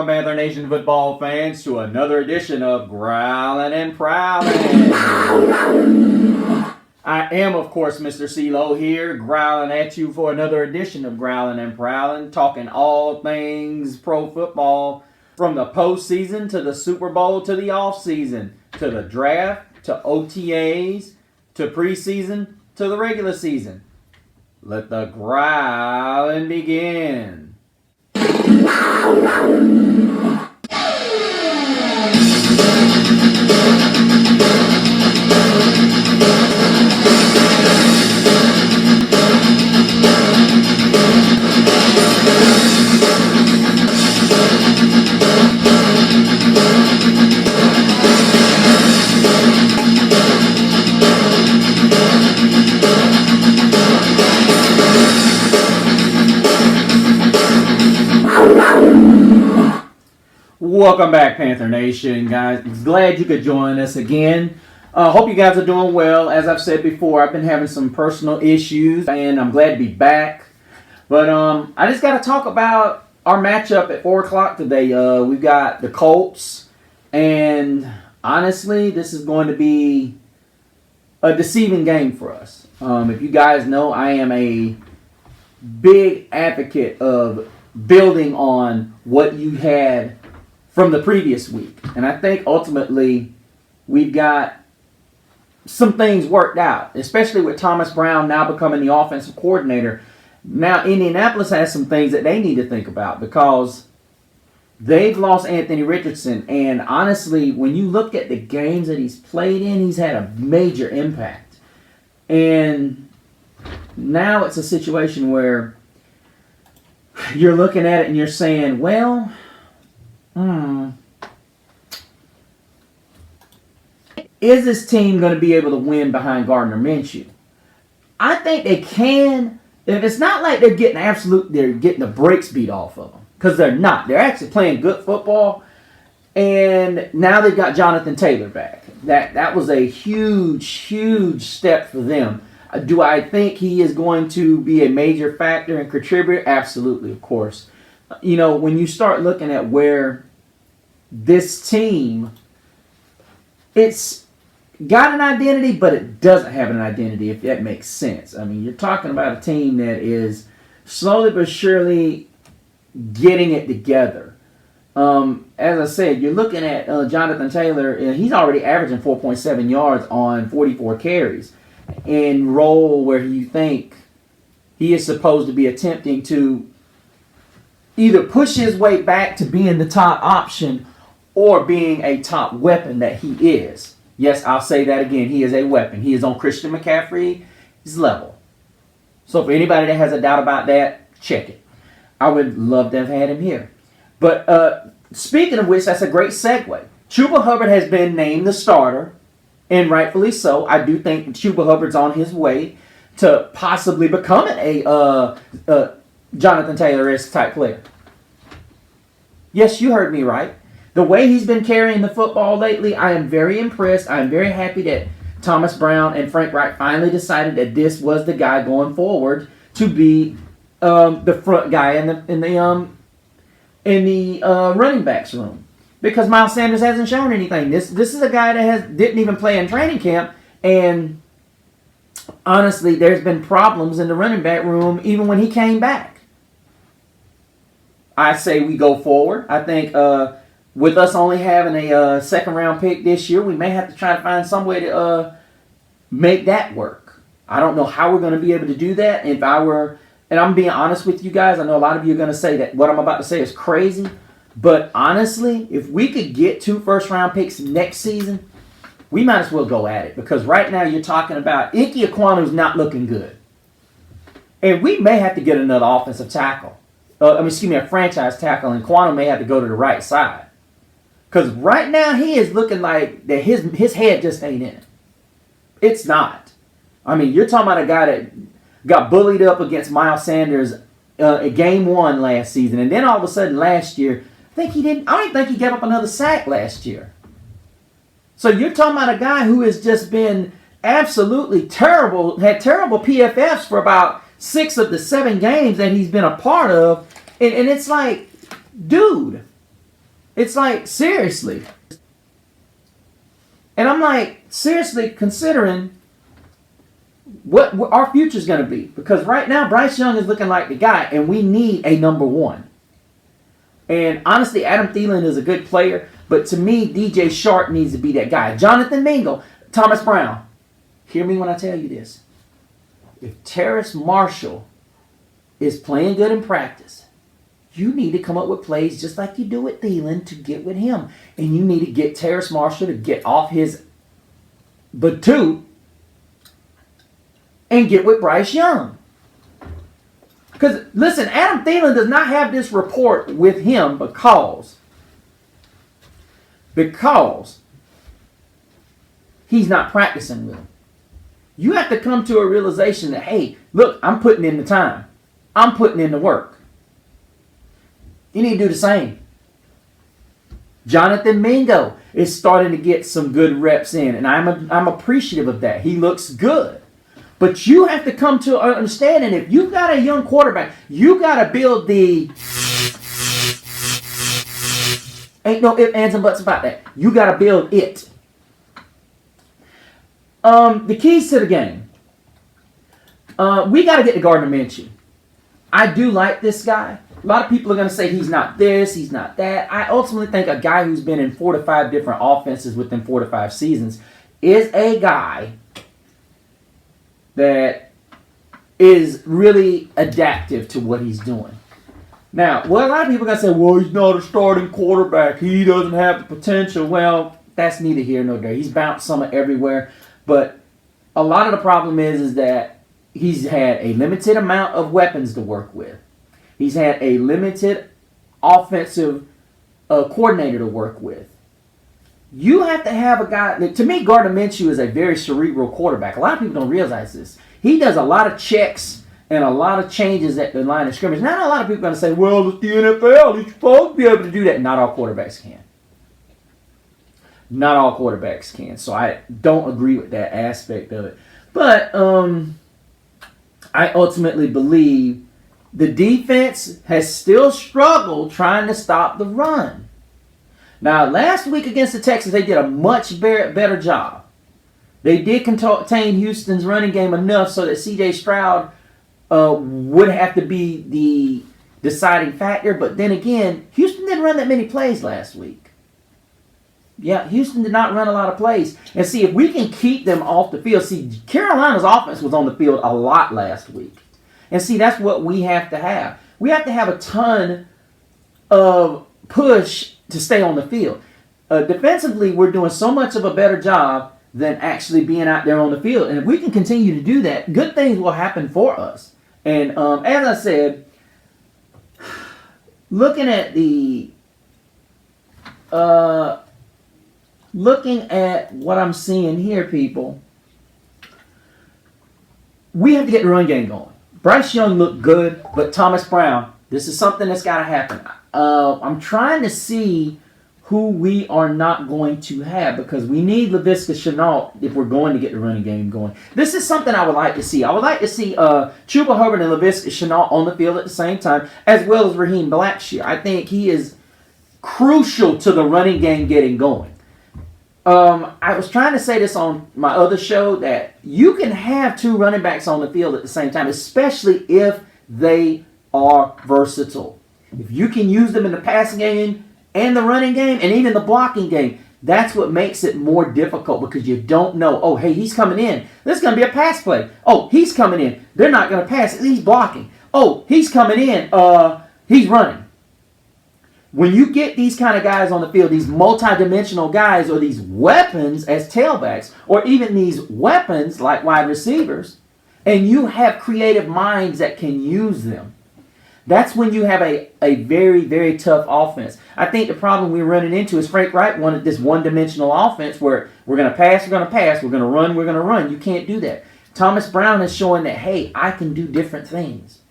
Welcome, Panther Nation football fans, to another edition of Growlin' and Prowlin'. I am, of course, Mr. CeeLo here, growling at you for another edition of Growlin' and Prowlin', talking all things pro football, from the postseason to the Super Bowl to the offseason, to the draft, to OTAs, to preseason, to the regular season. Let the growling begin. Welcome back, Panther Nation, guys. Glad you could join us again. Hope you guys are doing well. As I've said before, I've been having some personal issues, and I'm glad to be back. But I just got to talk about our matchup at 4 o'clock today. We've got the Colts, and honestly, this is going to be a deceiving game for us. If you guys know, I am a big advocate of building on what you had from the previous week. And I think ultimately we've got some things worked out, especially with Thomas Brown now becoming the offensive coordinator. Now Indianapolis has some things that they need to think about because they've lost Anthony Richardson. And honestly, when you look at the games that he's played in, he's had a major impact. And now it's a situation where you're looking at it and you're saying, well, is this team going to be able to win behind Gardner Minshew? I think they can. And it's not like they're getting the brakes beat off of them, because they're not. They're actually playing good football, and now they've got Jonathan Taylor back. That was a huge step for them. Do I think he is going to be a major factor and contributor? Absolutely, of course. You know, when you start looking at where this team, it's got an identity, but it doesn't have an identity, if that makes sense. I mean, you're talking about a team that is slowly but surely getting it together. As I said, you're looking at Jonathan Taylor, and he's already averaging 4.7 yards on 44 carries in role where you think he is supposed to be attempting to either push his way back to being the top option or being a top weapon that he is. Yes, I'll say that again. He is a weapon. He is on Christian McCaffrey's level. So for anybody that has a doubt about that, check it. I would love to have had him here. But speaking of which, that's a great segue. Chuba Hubbard has been named the starter, and rightfully so. I do think Chuba Hubbard's on his way to possibly becoming a Jonathan Taylor-esque type player. Yes, you heard me right. The way he's been carrying the football lately, I am very impressed. I am very happy that Thomas Brown and Frank Reich finally decided that this was the guy going forward to be the front guy in the running backs room, because Miles Sanders hasn't shown anything. This is a guy that didn't even play in training camp, and honestly, there's been problems in the running back room even when he came back. I say we go forward. I think with us only having a second-round pick this year, we may have to try to find some way to make that work. I don't know how we're going to be able to do that. And I'm being honest with you guys, I know a lot of you are going to say that what I'm about to say is crazy. But honestly, if we could get 2 first-round picks next season, we might as well go at it. Because right now you're talking about Ike Ekwuanu's not looking good. And we may have to get another offensive tackle. A franchise tackle, and Ekwuanu may have to go to the right side. Because right now he is looking like that his head just ain't in it. It's not. I mean, you're talking about a guy that got bullied up against Miles Sanders in game 1 last season, and then all of a sudden last year, I don't even think he gave up another sack last year. So you're talking about a guy who has just been absolutely terrible, had terrible PFFs for about 6 of the 7 games that he's been a part of. And it's like, dude, It's like, seriously. And I'm like, seriously considering what our future is going to be. Because right now, Bryce Young is looking like the guy, and we need a number one. And honestly, Adam Thielen is a good player, but to me, DJ Shark needs to be that guy. Jonathan Mingo, Thomas Brown. Hear me when I tell you this. If Terrace Marshall is playing good in practice, you need to come up with plays just like you do with Thielen to get with him. And you need to get Terrace Marshall to get off his batoot and get with Bryce Young. Because, listen, Adam Thielen does not have this report with him because he's not practicing with him. You have to come to a realization that, hey, look, I'm putting in the time. I'm putting in the work. You need to do the same. Jonathan Mingo is starting to get some good reps in, and I'm appreciative of that. He looks good. But you have to come to an understanding, if you've got a young quarterback, you got to build the... Ain't no ifs, ands, and buts about that. You got to build it. The keys to the game. We got to get to Gardner Minshew. I do like this guy. A lot of people are going to say he's not this, he's not that. I ultimately think a guy who's been in 4 to 5 different offenses within 4 to 5 seasons is a guy that is really adaptive to what he's doing. Now, well, a lot of people are going to say, well, he's not a starting quarterback. He doesn't have the potential. Well, that's neither here nor there. He's bounced some everywhere. But a lot of the problem is that he's had a limited amount of weapons to work with. He's had a limited offensive coordinator to work with. You have to have a guy. To me, Gardner Minshew is a very cerebral quarterback. A lot of people don't realize this. He does a lot of checks and a lot of changes at the line of scrimmage. Not a lot of people are going to say, well, it's the NFL. You're supposed to be able to do that. Not all quarterbacks can. Not all quarterbacks can. So I don't agree with that aspect of it. But I ultimately believe the defense has still struggled trying to stop the run. Now, last week against the Texans, they did a much better job. They did contain Houston's running game enough so that C.J. Stroud would have to be the deciding factor. But then again, Houston didn't run that many plays last week. Yeah, Houston did not run a lot of plays. And see, if we can keep them off the field. See, Carolina's offense was on the field a lot last week. And see, that's what we have to have. We have to have a ton of push to stay on the field. Defensively, we're doing so much of a better job than actually being out there on the field. And if we can continue to do that, good things will happen for us. And as I said, looking at what I'm seeing here, people, we have to get the run game going. Bryce Young looked good, but Thomas Brown, this is something that's got to happen. I'm trying to see who we are not going to have because we need Laviska Shenault if we're going to get the running game going. This is something I would like to see. I would like to see Chuba Hubbard and Laviska Shenault on the field at the same time, as well as Raheem Blackshear. I think he is crucial to the running game getting going. I was trying to say this on my other show that you can have 2 running backs on the field at the same time, especially if they are versatile. If you can use them in the passing game and the running game and even the blocking game, that's what makes it more difficult because you don't know, oh, hey, he's coming in. This is going to be a pass play. Oh, he's coming in. They're not going to pass. He's blocking. Oh, he's coming in. He's running. When you get these kind of guys on the field, these multi-dimensional guys or these weapons as tailbacks or even these weapons like wide receivers, and you have creative minds that can use them, that's when you have a very, very tough offense. I think the problem we're running into is Frank Wright wanted this one-dimensional offense where we're going to pass, we're going to pass, we're going to run, we're going to run. You can't do that. Thomas Brown is showing that, hey, I can do different things.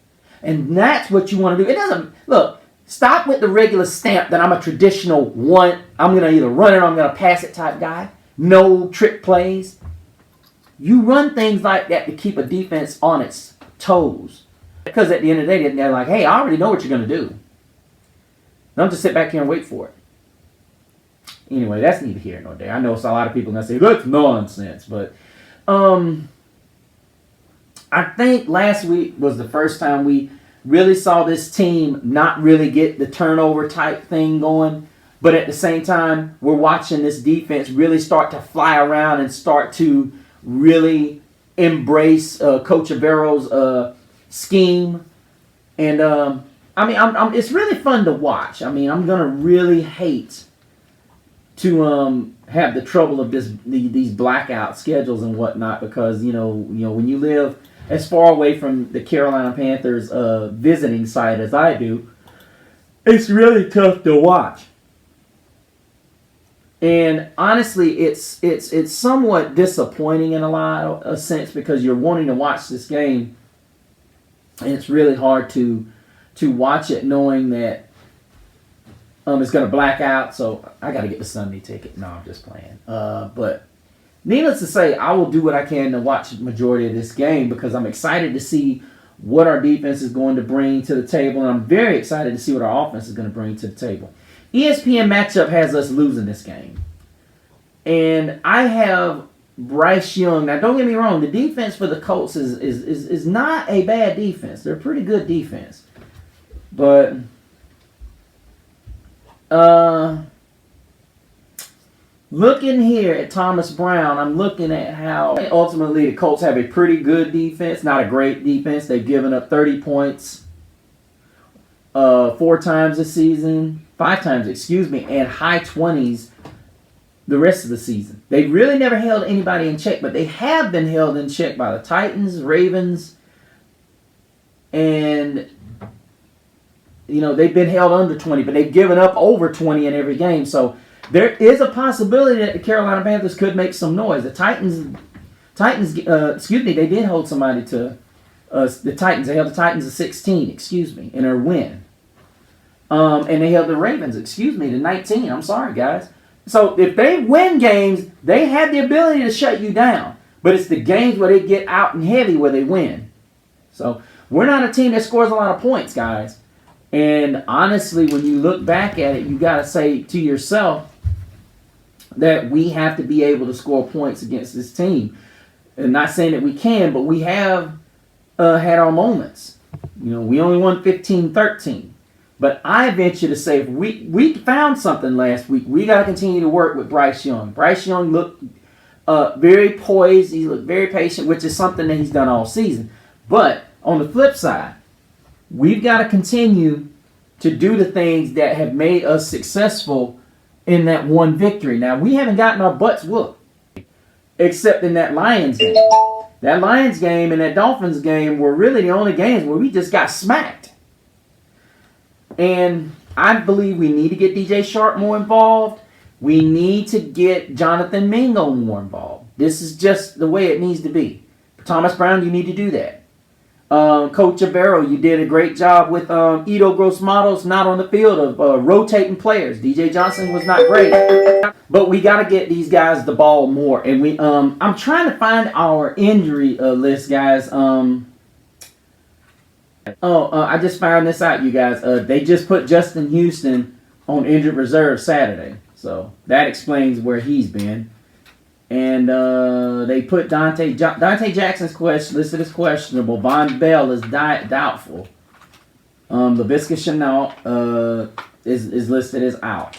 And that's what you want to do. It doesn't, look, stop with the regular stamp that I'm a traditional one. I'm going to either run it or I'm going to pass it type guy. No trick plays. You run things like that to keep a defense on its toes. Because at the end of the day, they're like, hey, I already know what you're going to do. Don't just sit back here and wait for it. anyway, that's neither here nor there. I know it's a lot of people going to say, that's nonsense. But I think last week was the first time we really saw this team not really get the turnover type thing going. But at the same time, we're watching this defense really start to fly around and start to really embrace Coach Avero's scheme. And, it's really fun to watch. I mean, I'm going to really hate to have the trouble of these blackout schedules and whatnot because, you know, when you live as far away from the Carolina Panthers visiting site as I do, it's really tough to watch. And honestly, it's somewhat disappointing in a lot of sense because you're wanting to watch this game, and it's really hard to watch it knowing that it's going to black out. So I got to get the Sunday ticket. No, I'm just playing. But needless to say, I will do what I can to watch the majority of this game because I'm excited to see what our defense is going to bring to the table, and I'm very excited to see what our offense is going to bring to the table. ESPN matchup has us losing this game. And I have Bryce Young. Now, don't get me wrong. The defense for the Colts is not a bad defense. They're a pretty good defense. But looking here at Thomas Brown, I'm looking at how ultimately the Colts have a pretty good defense. Not a great defense. They've given up 30 points 4 times this season. 5 times, and high 20s the rest of the season. They really never held anybody in check, but they have been held in check by the Titans, Ravens, and, they've been held under 20, but they've given up over 20 in every game. So there is a possibility that the Carolina Panthers could make some noise. The Titans, they did hold somebody to the Titans. They held the Titans to 16, in their win. And they held the Ravens, to 19. I'm sorry, guys. So if they win games, they have the ability to shut you down. But it's the games where they get out and heavy where they win. So we're not a team that scores a lot of points, guys. And honestly, when you look back at it, you got to say to yourself that we have to be able to score points against this team. And not saying that we can, but we have had our moments. We only won 15-13. But I venture to say if we found something last week, we got to continue to work with Bryce Young. Bryce Young looked very poised. He looked very patient, which is something that he's done all season. But on the flip side, we've got to continue to do the things that have made us successful in that one victory. Now, we haven't gotten our butts whooped, except in that Lions game. That Lions game and that Dolphins game were really the only games where we just got smacked. And I believe we need to get DJ Sharp more involved. We need to get Jonathan Mingo more involved. This is just the way it needs to be. Thomas Brown, you need to do that. Coach Avero, you did a great job with Edo Gross-Matos not on the field of rotating players. DJ Johnson was not great. But we got to get these guys the ball more. And I'm trying to find our injury list, guys. I just found this out, you guys. They just put Justin Houston on injured reserve Saturday. So that explains where he's been. And they put Dante Jackson's listed as questionable. Von Bell is doubtful. LaVisca Chenault is listed as out.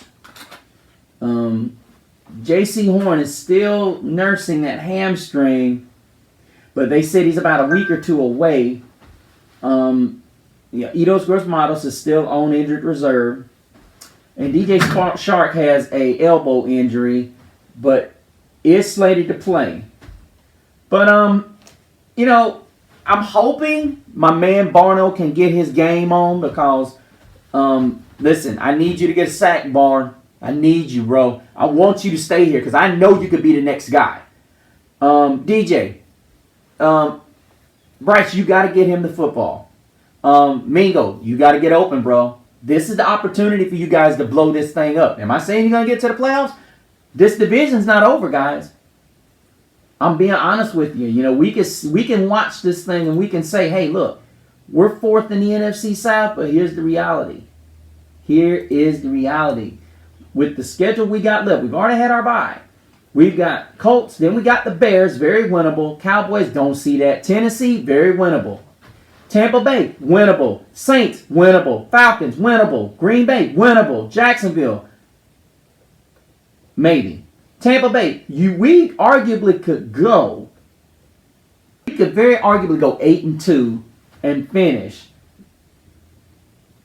J.C. Horn is still nursing that hamstring, but they said he's about a week or two away. Edos Gross-Matos is still on injured reserve. And DJ Shark has a elbow injury, but is slated to play. But, I'm hoping my man Barno can get his game on because, listen, I need you to get a sack, Barn. I need you, bro. I want you to stay here because I know you could be the next guy. DJ, Bryce, you got to get him the football. Mingo, you got to get open, bro. This is the opportunity for you guys to blow this thing up. Am I saying you're going to get to the playoffs? This division's not over, guys. I'm being honest with you. We can watch this thing and we can say, hey, look, we're 4th in the NFC South, but here's the reality. Here is the reality. with the schedule we got left, we've already had our bye. We've got Colts, then we got the Bears, very winnable. Cowboys, don't see that. Tennessee, very winnable. Tampa Bay, winnable. Saints, winnable. Falcons, winnable. Green Bay, winnable. Jacksonville, maybe. Tampa Bay, we arguably could go. We could very arguably go 8-2 and finish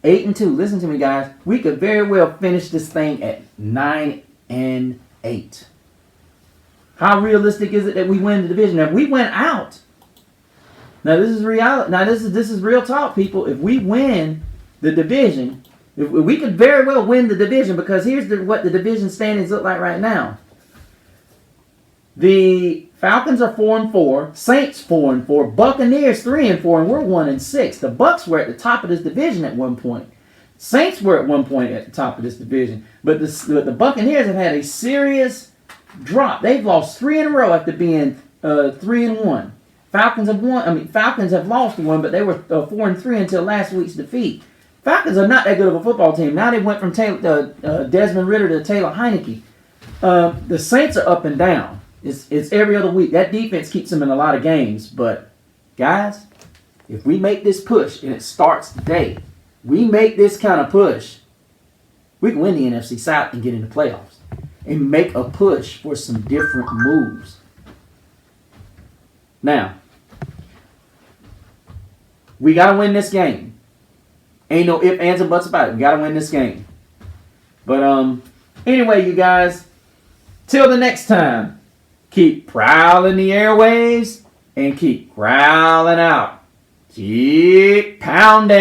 8-2. Listen to me, guys. We could very well finish this thing at 9-8. How realistic is it that we win the division? Now, if we went out. Now, this is reality. Now, this is real talk, people. If we win the division, if we could very well win the division, because here's what the division standings look like right now. The Falcons are 4-4, Saints 4-4, Buccaneers 3-4, and we're 1-6. The Bucs were at the top of this division at one point. Saints were at one point at the top of this division, but the Buccaneers have had a serious drop. They've lost 3 in a row after being 3-1. Falcons have lost one, but they were 4-3 until last week's defeat. Falcons are not that good of a football team. Now they went from Desmond Ridder to Taylor Heineke. The Saints are up and down. It's every other week. That defense keeps them in a lot of games. But, guys, if we make this push, and it starts today, we make this kind of push, we can win the NFC South and get into playoffs. And make a push for some different moves. Now, we got to win this game. Ain't no ifs, ands, or buts about it. We got to win this game. But, anyway, you guys, till the next time, keep prowling the airwaves and keep growling out. Keep pounding.